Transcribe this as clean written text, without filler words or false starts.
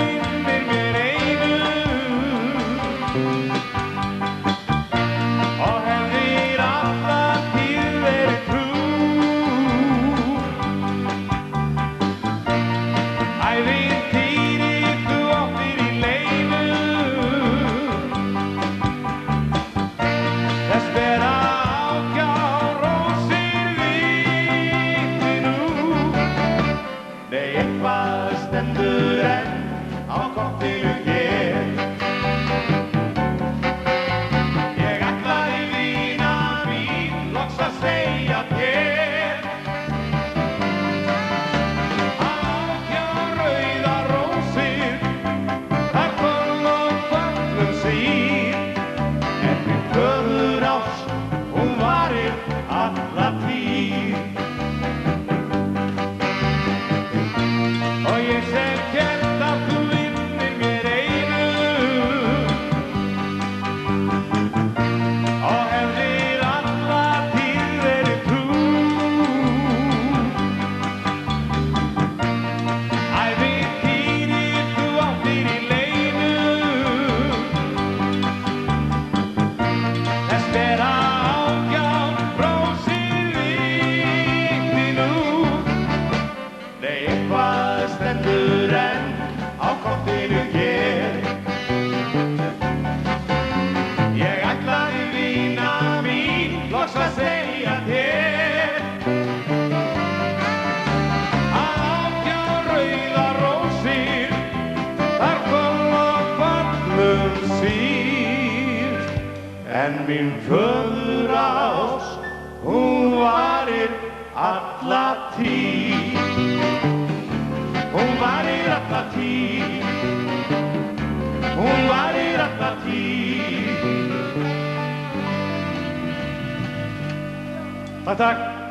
vinnir mér einu og hefðir alla tíð verið trú. Ævintýrið þú áttir í leifu, þess bera ágjá rósir viti nú. Nei, eitthvað stendur enn á kortinu hér. Ég ætlaði vina mín loks að segja þér. Ágjá rauðar rósir, þar kom og föllum sír. En minn föðurást, hún varir alla tíð. Og ég sem hélt að þú vinnir mér einu og hefðir alla tíð verið trú. Ævintýrið þú áttir í leifu, þess bera ágjá rósir viti nú. Nei, eitthvað stendur enn á kortinu hér. Ég ætlaði vina mín loks að segja þér. Ágjá rauðar rósir, þar kom og föllum sír. En mín föðurást, hún varir alla tíð. Hún varir alla tíð. Hún varir alla tíð. Takk.